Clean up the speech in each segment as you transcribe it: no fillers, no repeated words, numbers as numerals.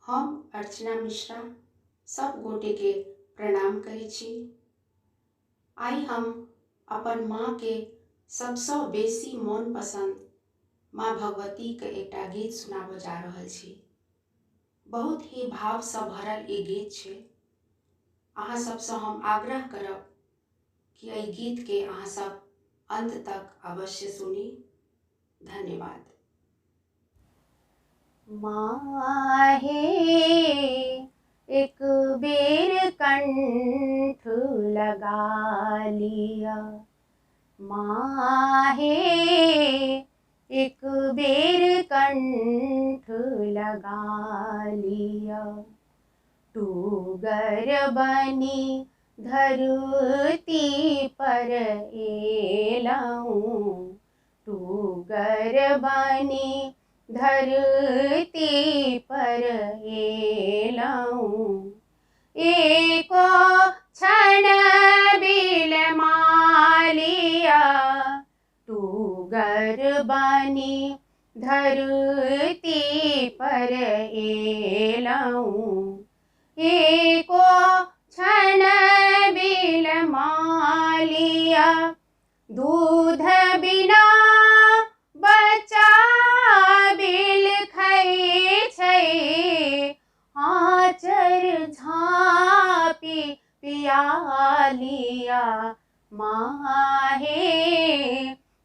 हम अर्चना मिश्रा सब गोटे के प्रणाम करै छी। आई हम अपन माँ के सबसँ बेसी मन पसंद माँ भगवती के एकटा गीत सुनाबऽ जा रहल छी। बहुत ही भाव से भरल ई गीत छै। अहाँ सबसँ हम आग्रह करब कि एहि गीत के अहाँ सब अंत तक अवश्य सुनी। धन्यवाद। माँ हे एक बेर कंठ लगा लिया, माँ हे एक बेर कंठ लगा लिया। तू गर बनी धरती पर एलऊं, तू गर बनी धरती पर एलऊं। एको क्षण बिलमालिया, तू गर बनी धरती पर एलऊं। एको क्षण बिलमालिया, दूध बिना बच्चा बिलखै छै। आँचर झाँपी पिया लिया, माँ हे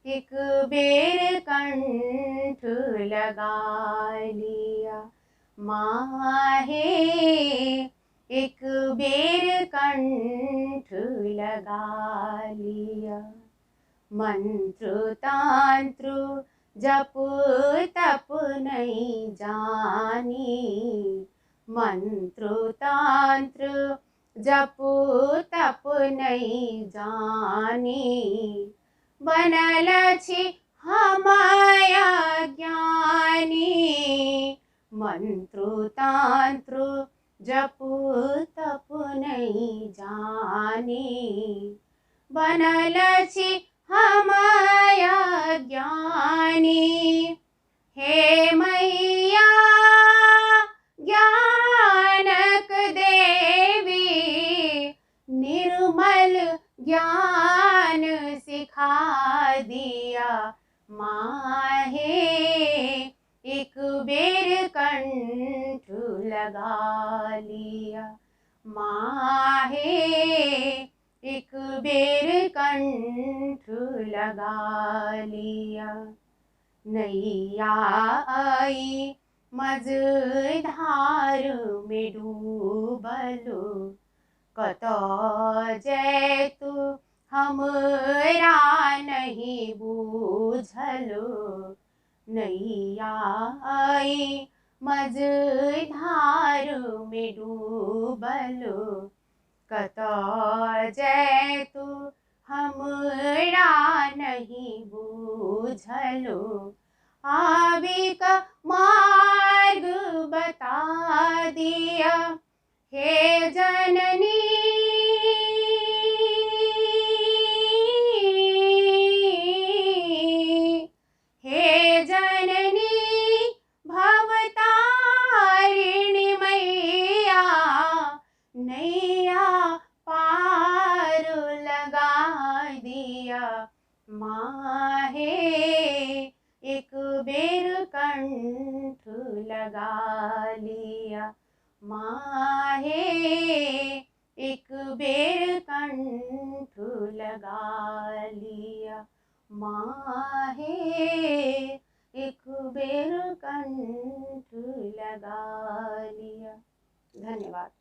एक बेर कंठ लगा लिया। माँ हे एक बेर कंठ लगा लिया। मंत्र तंत्र जप तप नहीं जानी, मंत्र तंत्र जप तप नहीं जानी। बनल छी हम अज्ञानी, मंत्र तंत्र जप तप नहीं जानी। बनल छी हम अज्ञानी। हे मैया ज्ञानक देवी, निर्मल ज्ञान सिखा दिया। माँ हे एक बेर कंठ लगा लिया, माँ हे एक बेर कंठ लगा लिया। नैया आई मझधार में डूबलो, कतौ जैतु हमरा नहीं बूझलो। नैया आई मझधार में डूबलो, कतौ जैतु हमरा नहीं बूझलो। आबिक मार्ग बता दिया, हे जननी हे जननी भवतारिणी मैया। नैया पार लगा दिया, माँ हे एक बेर कंठ लगा लिया। माँ हे एक बेर कंठ लगा लिया, माँ हे एक बेर कंठ लगा लिया। धन्यवाद।